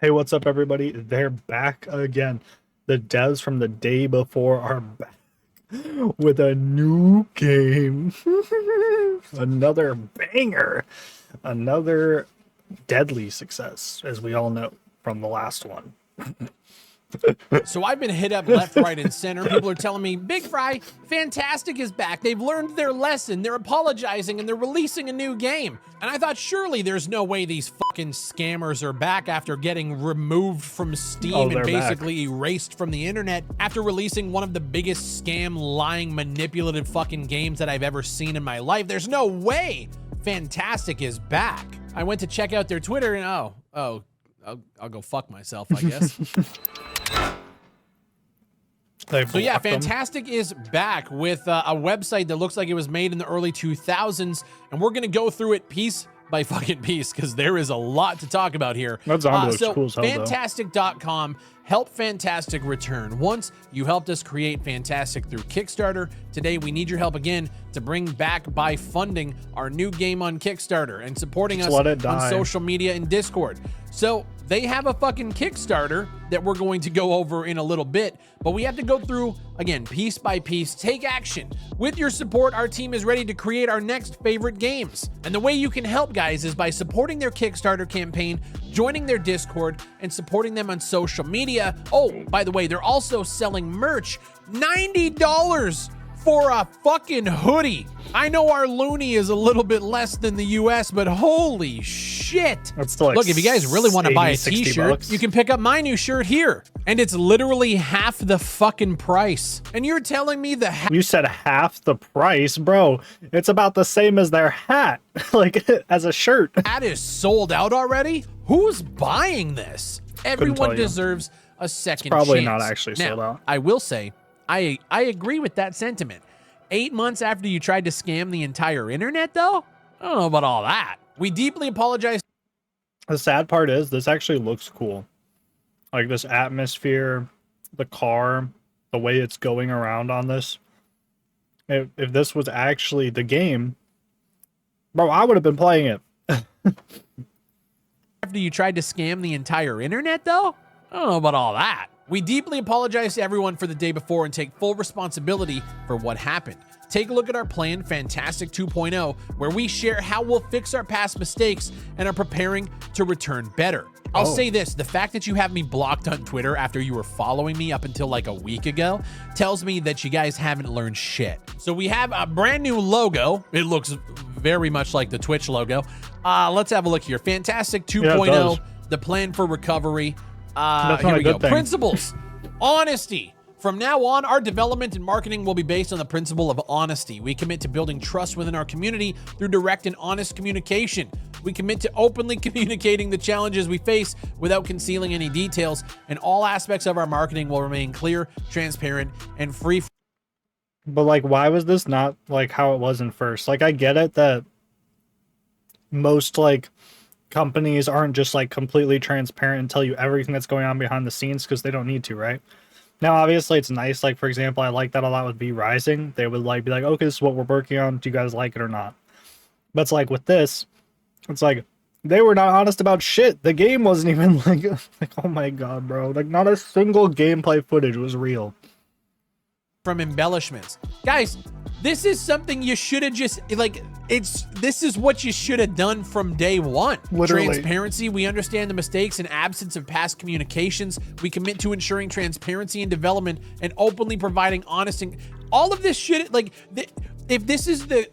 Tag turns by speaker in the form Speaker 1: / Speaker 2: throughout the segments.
Speaker 1: Hey, what's up, everybody? They're back again. The devs from the day before are back with a new game. Another banger. Another deadly success, as we all know from the last one.
Speaker 2: So I've been hit up left, right, and center. People are telling me, Big Fry, Fantastic is back. They've learned their lesson. They're apologizing, and they're releasing a new game. And I thought, surely there's no way these fucking scammers are back after getting removed from Steam and basically erased from the internet after releasing one of the biggest scam, lying, manipulative fucking games that I've ever seen in my life. There's no way Fantastic is back. I went to check out their Twitter, and I'll go fuck myself, I guess. So yeah, Fantastic is back with a website that looks like it was made in the early 2000s, and we're gonna go through it piece by fucking piece because there is a lot to talk about here.
Speaker 1: That zombie looks cool as hell,
Speaker 2: Fantastic.com, help Fantastic return. Once you helped us create Fantastic through Kickstarter, today we need your help again to bring back by funding our new game on Kickstarter and supporting us on social media and Discord. So they have a fucking Kickstarter that we're going to go over in a little bit, but we have to go through, again, piece by piece, take action. With your support, our team is ready to create our next favorite games. And the way you can help, guys, is by supporting their Kickstarter campaign, joining their Discord, and supporting them on social media. Oh, by the way, they're also selling merch. $90 for a fucking hoodie. I know our loony is a little bit less than the US, but holy shit.
Speaker 1: That's still like,
Speaker 2: look, if you guys really want to buy a t-shirt, you can pick up my new shirt here. And it's literally half the fucking price. And you're telling me
Speaker 1: you said half the price, bro. It's about the same as their hat, like as a shirt.
Speaker 2: Hat is sold out already? Who's buying this? Everyone deserves a second chance.
Speaker 1: Probably not actually sold out.
Speaker 2: I will say, I agree with that sentiment. 8 months after you tried to scam the entire internet, though? I don't know about all that. We deeply apologize.
Speaker 1: The sad part is this actually looks cool. Like this atmosphere, the car, the way it's going around on this. If this was actually the game, bro, I would have been playing it.
Speaker 2: After you tried to scam the entire internet, though? I don't know about all that. We deeply apologize to everyone for the day before and take full responsibility for what happened. Take a look at our plan, Fantastic 2.0, where we share how we'll fix our past mistakes and are preparing to return better. I'll say this, the fact that you have me blocked on Twitter after you were following me up until like a week ago tells me that you guys haven't learned shit. So we have a brand new logo. It looks very much like the Twitch logo. Let's have a look here. Fantastic 2.0, the plan for recovery. Here we go. Principles. Honesty. From now on, our development and marketing will be based on the principle of honesty. We commit to building trust within our community through direct and honest communication. We commit to openly communicating the challenges we face without concealing any details, and all aspects of our marketing will remain clear, transparent, and free.
Speaker 1: But like, why was this not like how it was in first? Like, I get it that most like companies aren't just like completely transparent and tell you everything that's going on behind the scenes because they don't need to, right? Now, obviously, it's nice. Like, for example, I like that a lot with V Rising. They would like be like, okay, this is what we're working on. Do you guys like it or not? But it's like with this, it's like they were not honest about shit. The game wasn't even like oh my god, bro. Like, not a single gameplay footage was real.
Speaker 2: From embellishments. Guys, this is something you should have just, like, this is what you should have done from day one.
Speaker 1: Literally.
Speaker 2: Transparency. We understand the mistakes and absence of past communications. We commit to ensuring transparency in development and openly providing honest and all of this shit. Like, if this is the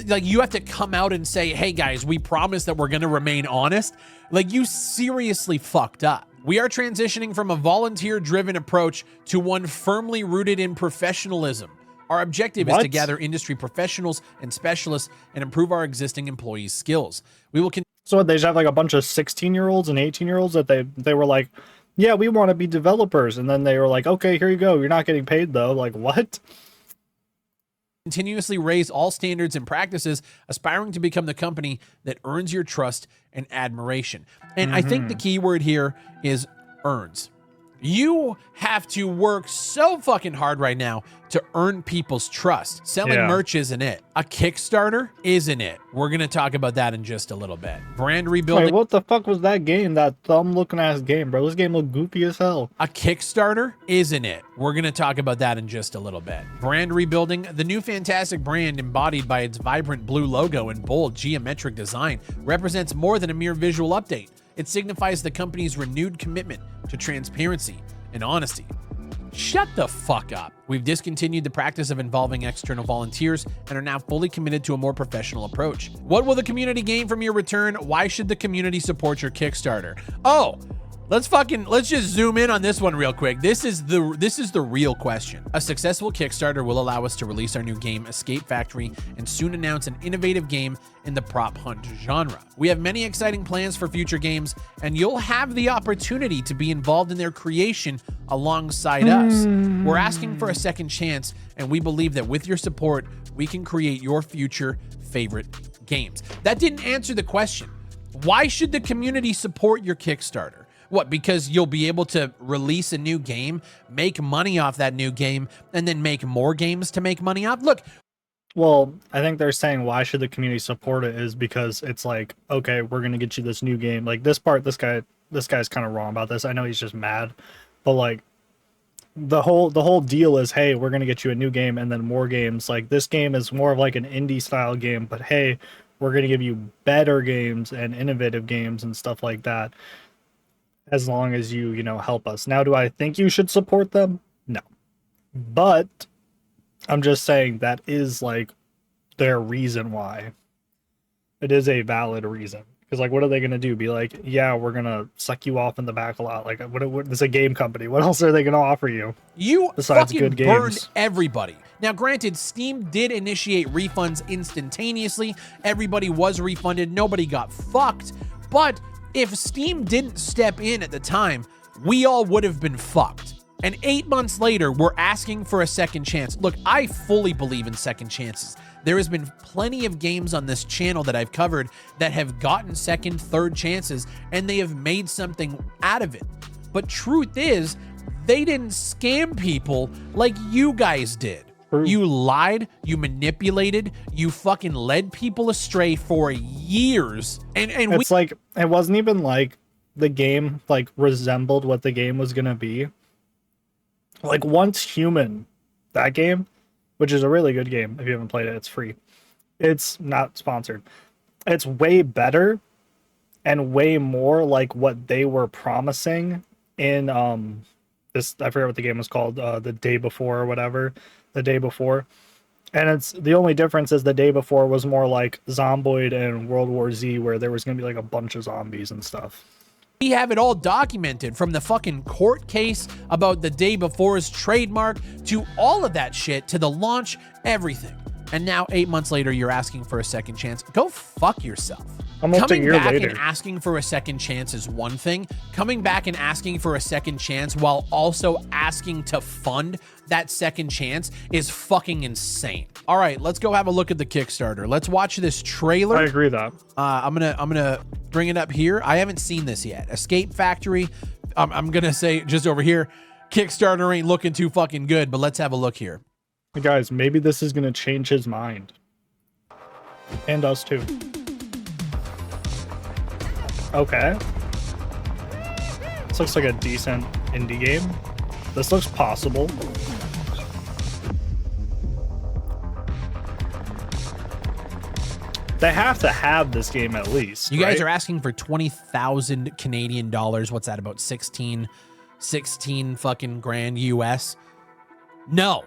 Speaker 2: like, you have to come out and say, hey guys, we promise that we're going to remain honest. Like, you seriously fucked up. We are transitioning from a volunteer-driven approach to one firmly rooted in professionalism. Our objective is to gather industry professionals and specialists and improve our existing employees' skills. We will
Speaker 1: So they just have like a bunch of 16-year-olds and 18-year-olds that they were like, yeah, we want to be developers. And then they were like, okay, here you go. You're not getting paid though. Like, what?
Speaker 2: Continuously raise all standards and practices, aspiring to become the company that earns your trust and admiration. And I think the key word here is earns. You have to work so fucking hard right now to earn people's trust. Selling merch isn't it. A Kickstarter isn't it. We're going to talk about that in just a little bit. Brand rebuilding.
Speaker 1: Wait, what the fuck was that game? That thumb-looking ass game, bro. This game looked goofy as hell.
Speaker 2: A Kickstarter isn't it. We're going to talk about that in just a little bit. Brand rebuilding. The new fantastic brand, embodied by its vibrant blue logo and bold geometric design, represents more than a mere visual update. It signifies the company's renewed commitment to transparency and honesty. Shut the fuck up. We've discontinued the practice of involving external volunteers and are now fully committed to a more professional approach. What will the community gain from your return? Why should the community support your Kickstarter? Oh, let's just zoom in on this one real quick. This is the real question. A successful Kickstarter will allow us to release our new game, Escape Factory, and soon announce an innovative game in the prop hunt genre. We have many exciting plans for future games, and you'll have the opportunity to be involved in their creation alongside us. We're asking for a second chance, and we believe that with your support, we can create your future favorite games. That didn't answer the question. Why should the community support your Kickstarter? What, because you'll be able to release a new game, make money off that new game, and then make more games to make money off? Look.
Speaker 1: Well, I think they're saying why should the community support it is because it's like, okay, we're going to get you this new game. Like this part, this guy's kind of wrong about this. I know he's just mad, but like the whole deal is, hey, we're going to get you a new game and then more games. Like this game is more of like an indie style game, but hey, we're going to give you better games and innovative games and stuff like that. As long as you help us. Now, do I think you should support them? No. But I'm just saying that is like their reason why. It is a valid reason. Because like, what are they going to do? Be like, yeah, we're going to suck you off in the back a lot. Like, what this is a game company. What else are they going to offer you?
Speaker 2: You
Speaker 1: besides
Speaker 2: fucking
Speaker 1: good games?
Speaker 2: Burned everybody. Now, granted, Steam did initiate refunds instantaneously. Everybody was refunded. Nobody got fucked. But if Steam didn't step in at the time, we all would have been fucked. And 8 months later, we're asking for a second chance. Look, I fully believe in second chances. There has been plenty of games on this channel that I've covered that have gotten second, third chances, and they have made something out of it. But truth is, they didn't scam people like you guys did. You lied, you manipulated, you fucking led people astray for years. And
Speaker 1: it's like, it wasn't even like the game like resembled what the game was going to be. Like Once Human, that game, which is a really good game. If you haven't played it, it's free. It's not sponsored. It's way better and way more like what they were promising in this, I forget what the game was called, the day before or whatever. The day before, and it's the only difference is the day before was more like Zomboid and World War Z, where there was gonna be like a bunch of zombies and stuff.
Speaker 2: We have it all documented, from the fucking court case about the day before's trademark to all of that shit to the launch, everything. And now 8 months later, you're asking for a second chance. Go fuck yourself.
Speaker 1: Almost a year later.
Speaker 2: Coming back and asking for a second chance is one thing. Coming back and asking for a second chance while also asking to fund that second chance is fucking insane. All right, let's go have a look at the Kickstarter. Let's watch this trailer.
Speaker 1: I agree that.
Speaker 2: I'm gonna bring it up here. I haven't seen this yet. Escape Factory. I'm gonna say just over here, Kickstarter ain't looking too fucking good, but let's have a look here.
Speaker 1: Guys, maybe this is gonna change his mind. And us too. Okay. This looks like a decent indie game. This looks possible. They have to have this game at least.
Speaker 2: You guys are asking for 20,000 Canadian dollars. What's that, about 16 fucking grand US? No.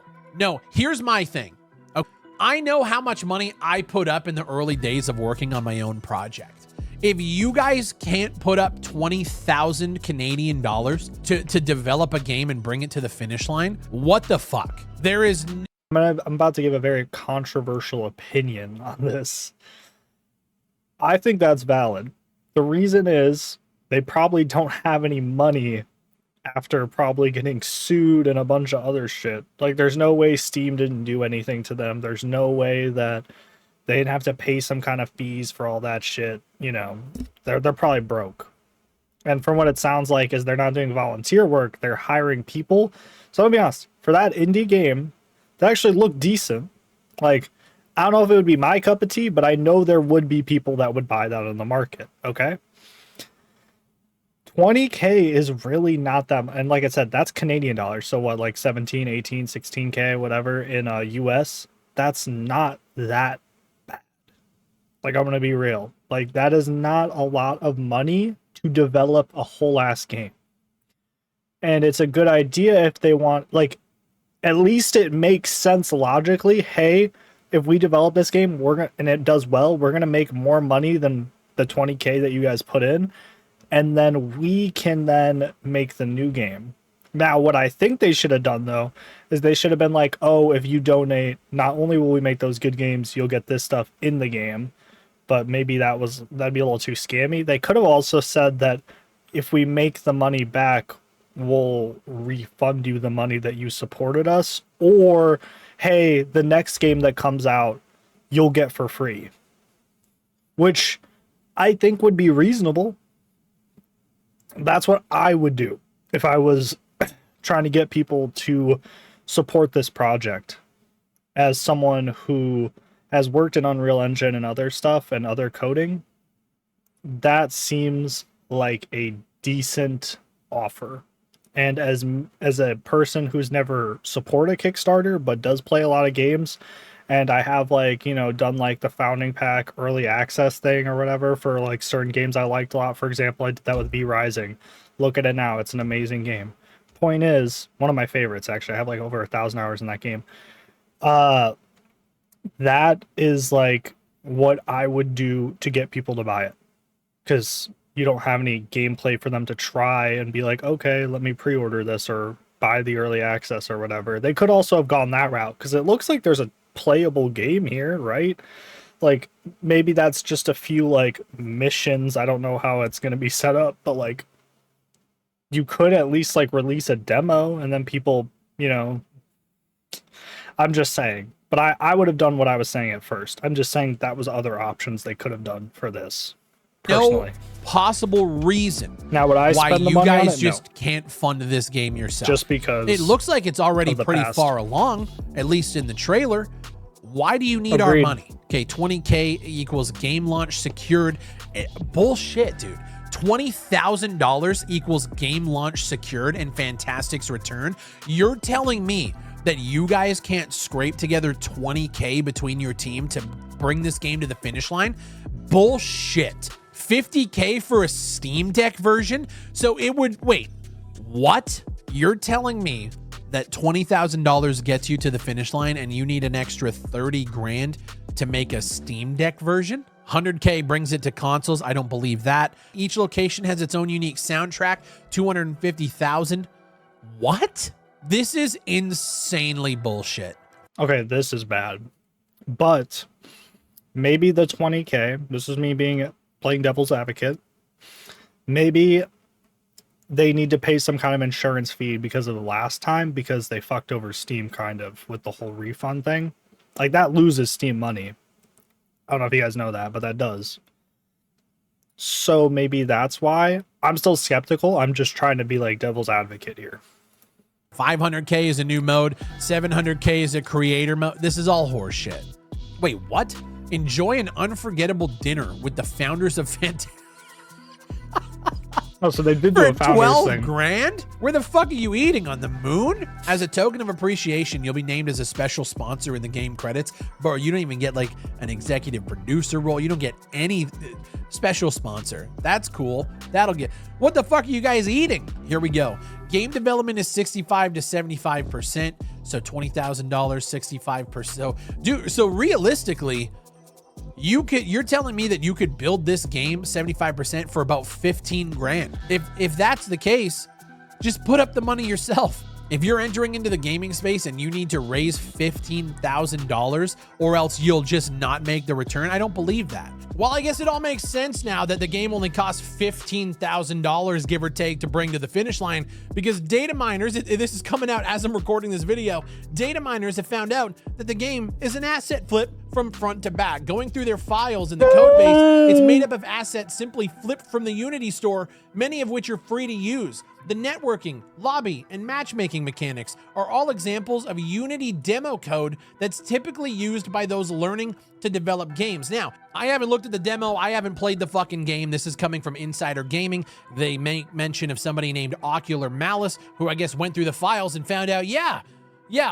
Speaker 2: Here's my thing. Okay. I know how much money I put up in the early days of working on my own project. If you guys can't put up 20,000 Canadian dollars to develop a game and bring it to the finish line, what the fuck? There is
Speaker 1: I'm about to give a very controversial opinion on this. I think that's valid. The reason is they probably don't have any money after probably getting sued and a bunch of other shit. Like, there's no way Steam didn't do anything to them. There's no way that they'd have to pay some kind of fees for all that shit. You know, they're probably broke. And from what it sounds like is they're not doing volunteer work, they're hiring people. So I'll be honest, for that indie game, that actually looked decent. Like, I don't know if it would be my cup of tea, but I know there would be people that would buy that on the market. Okay. 20K is really not that, and like I said, that's Canadian dollars. So what, like 17, 18, 16K, whatever in US, that's not that bad. Like, I'm gonna be real. Like, that is not a lot of money to develop a whole ass game. And it's a good idea if they want, like, at least it makes sense logically. Hey, if we develop this game, and it does well, we're gonna make more money than the 20K that you guys put in, and then we can then make the new game. Now, what I think they should have done though is they should have been like, oh, if you donate, not only will we make those good games, you'll get this stuff in the game. But maybe that'd be a little too scammy. They could have also said that if we make the money back, we'll refund you the money that you supported us, or hey, the next game that comes out, you'll get for free, which I think would be reasonable. That's what I would do if I was trying to get people to support this project. As someone who has worked in Unreal Engine and other stuff and other coding, that seems like a decent offer. And as a person who's never supported Kickstarter but does play a lot of games, and I have, like, you know, done like the founding pack early access thing or whatever for like certain games I liked a lot. For example, I did that with V Rising. Look at it now, it's an amazing game. Point is, one of my favorites actually. I have like over 1,000 hours in that game. That is like what I would do to get people to buy it, because you don't have any gameplay for them to try and be like, okay, let me pre-order this or buy the early access or whatever. They could also have gone that route, because it looks like there's a playable game here, right? Like, maybe that's just a few like missions. I don't know how it's going to be set up, but like, you could at least like release a demo and then people, you know, I'm just saying. But I would have done what I was saying at first. I'm just saying that was other options they could have done for this. Personally.
Speaker 2: No possible reason
Speaker 1: now would I
Speaker 2: why
Speaker 1: spend the
Speaker 2: you
Speaker 1: money
Speaker 2: guys
Speaker 1: on it?
Speaker 2: just
Speaker 1: No.
Speaker 2: can't fund this game yourself.
Speaker 1: Just because
Speaker 2: it looks like it's already
Speaker 1: of the
Speaker 2: pretty
Speaker 1: past.
Speaker 2: far along, at least in the trailer. Why do you need
Speaker 1: Agreed.
Speaker 2: our money? Okay, 20K equals game launch secured. Bullshit, dude. $20,000 equals game launch secured and Fantastic's return. You're telling me that you guys can't scrape together 20K between your team to bring this game to the finish line? Bullshit. 50K for a Steam Deck version? So it would, wait, what? You're telling me that $20,000 gets you to the finish line and you need an extra 30 grand to make a Steam Deck version? 100K brings it to consoles. I don't believe that. Each location has its own unique soundtrack. 250,000. What? This is insanely bullshit.
Speaker 1: Okay, this is bad. But maybe the 20K, this is me playing devil's advocate. Maybe they need to pay some kind of insurance fee because of the last time, because they fucked over Steam kind of with the whole refund thing. Like, that loses Steam money. I don't know if you guys know that, but that does. So maybe that's why. I'm still skeptical. I'm just trying to be like devil's advocate here.
Speaker 2: 500K is a new mode. 700K is a creator mode. This is all horseshit. Wait, what? Enjoy an unforgettable dinner with the founders of Fantastic.
Speaker 1: Oh, so they did do
Speaker 2: For
Speaker 1: a founders
Speaker 2: 12
Speaker 1: thing.
Speaker 2: grand? Where the fuck are you eating? On the moon? As a token of appreciation, you'll be named as a special sponsor in the game credits. Bro, you don't even get like an executive producer role. You don't get any special sponsor. That's cool. That'll get... What the fuck are you guys eating? Here we go. Game development is 65 to 75%. So $20,000, 65%. So realistically, you're telling me that you could build this game 75% for about 15 grand. If that's the case, just put up the money yourself. If you're entering into the gaming space and you need to raise $15,000 or else you'll just not make the return, I don't believe that. Well, I guess it all makes sense now that the game only costs $15,000, give or take, to bring to the finish line, because data miners, this is coming out as I'm recording this video, data miners have found out that the game is an asset flip from front to back. Going through their files in the code base, it's made up of assets simply flipped from the Unity store, many of which are free to use. The networking, lobby, and matchmaking mechanics are all examples of Unity demo code that's typically used by those learning to develop games. Now, I haven't looked at the demo. I haven't played the fucking game. This is coming from Insider Gaming. They make mention of somebody named Ocular Malice, who I guess went through the files and found out, yeah,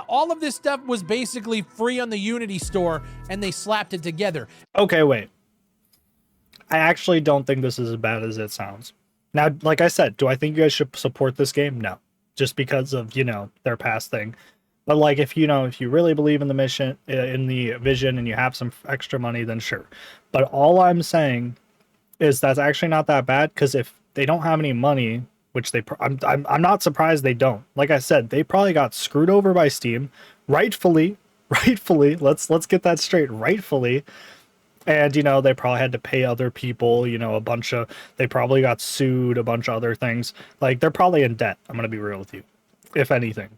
Speaker 2: all of this stuff was basically free on the Unity store, and they slapped it together.
Speaker 1: Okay, wait. I actually don't think this is as bad as it sounds. Now, like I said, do I think you guys should support this game? No. Just because of, their past thing. But like, if you really believe in the mission, in the vision, and you have some extra money, then sure. But all I'm saying is that's actually not that bad, because if they don't have any money, which I'm not surprised they don't. Like I said, they probably got screwed over by Steam, rightfully. Let's get that straight, rightfully. And, they probably had to pay other people, they probably got sued, a bunch of other things. Like, they're probably in debt. I'm going to be real with you, if anything.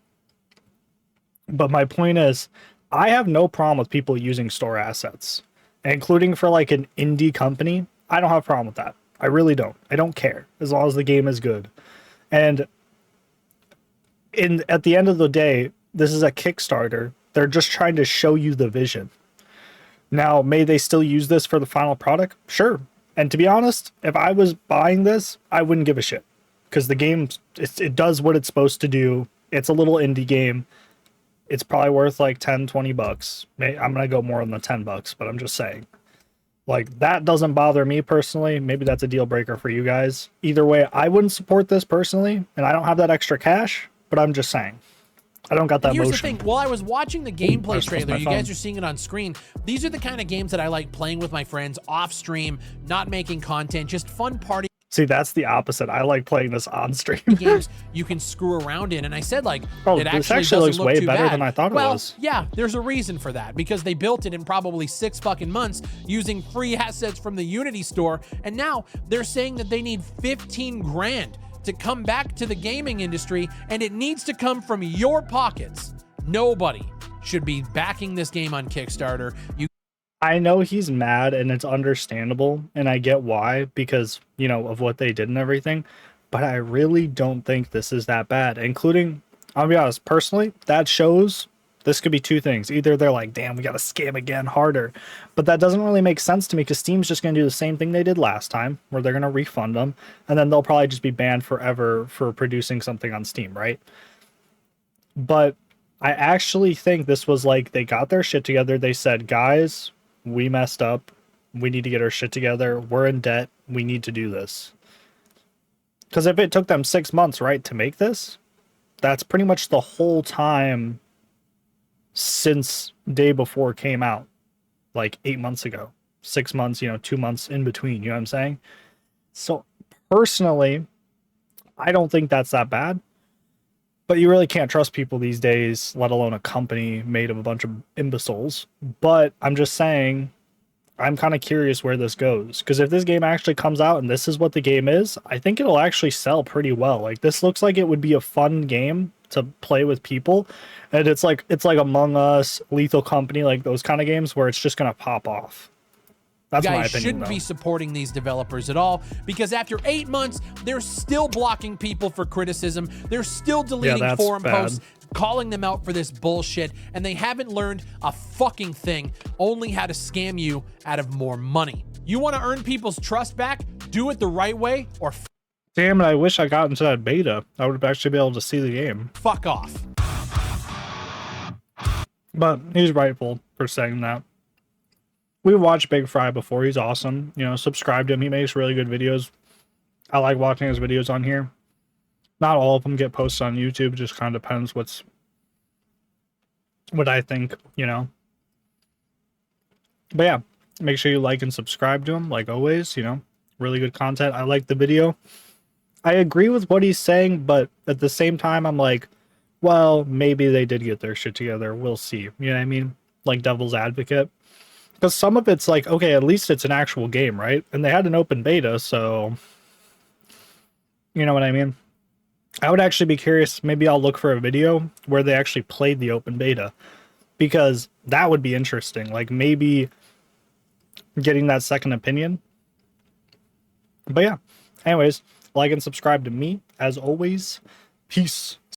Speaker 1: But my point is, I have no problem with people using store assets, including for like an indie company. I don't have a problem with that. I really don't. I don't care, as long as the game is good. And at the end of the day, this is a Kickstarter. They're just trying to show you the vision. Now, may they still use this for the final product? Sure. And to be honest, if I was buying this, I wouldn't give a shit. Because the game, it does what it's supposed to do. It's a little indie game. It's probably worth like 10, 20 bucks. I'm going to go more than the 10 bucks, but I'm just saying. Like, that doesn't bother me personally. Maybe that's a deal breaker for you guys. Either way, I wouldn't support this personally, and I don't have that extra cash, but I'm just saying. I don't got that
Speaker 2: Here's
Speaker 1: motion.
Speaker 2: the thing. While I was watching the gameplay trailer, you guys are seeing it on screen. These are the kind of games that I like playing with my friends off stream, not making content, just fun party.
Speaker 1: See, that's the opposite. I like playing this on stream.
Speaker 2: Games you can screw around in. And I said, like,
Speaker 1: oh,
Speaker 2: it
Speaker 1: this
Speaker 2: actually
Speaker 1: looks
Speaker 2: look
Speaker 1: way
Speaker 2: too
Speaker 1: better
Speaker 2: bad.
Speaker 1: than I thought it was.
Speaker 2: Yeah, there's a reason for that, because they built it in probably 6 fucking months using free assets from the Unity store. And now they're saying that they need 15 grand to come back to the gaming industry, and it needs to come from your pockets. Nobody should be backing this game on Kickstarter.
Speaker 1: I know he's mad, and it's understandable, and I get why, because, of what they did and everything, but I really don't think this is that bad, including, I'll be honest, personally, that shows this could be two things. Either they're like, damn, we got to scam again harder, but that doesn't really make sense to me, because Steam's just going to do the same thing they did last time, where they're going to refund them, and then they'll probably just be banned forever for producing something on Steam, right? But I actually think this was like, they got their shit together. They said, guys, we messed up. We need to get our shit together. We're in debt. We need to do this. Because if it took them 6 months, right, to make this, that's pretty much the whole time since day before came out. Like 8 months ago. 6 months, 2 months in between. You know what I'm saying? So personally, I don't think that's that bad. But you really can't trust people these days, let alone a company made of a bunch of imbeciles. But I'm just saying, I'm kind of curious where this goes. Because if this game actually comes out and this is what the game is, I think it'll actually sell pretty well. Like, this looks like it would be a fun game to play with people. And it's like Among Us, Lethal Company, like those kind of games where it's just going to pop off. That's my opinion,
Speaker 2: shouldn't be supporting these developers at all, because after 8 months, they're still blocking people for criticism. They're still deleting forum posts, calling them out for this bullshit, and they haven't learned a fucking thing, only how to scam you out of more money. You want to earn people's trust back? Do it the right way, or
Speaker 1: damn it, I wish I got into that beta. I would actually be able to see the game.
Speaker 2: Fuck off.
Speaker 1: But he's rightful for saying that. We watched Big Fry before. He's awesome. Subscribe to him. He makes really good videos. I like watching his videos on here. Not all of them get posted on YouTube. Just kind of depends what I think, But yeah, make sure you like and subscribe to him, like always, Really good content. I like the video. I agree with what he's saying, but at the same time, I'm like, well, maybe they did get their shit together. We'll see. You know what I mean? Like devil's advocate. Because some of it's like, okay, at least it's an actual game, right? And they had an open beta, so you know what I mean? I would actually be curious. Maybe I'll look for a video where they actually played the open beta, because that would be interesting. Like maybe getting that second opinion. But yeah, anyways, like and subscribe to me as always. Peace.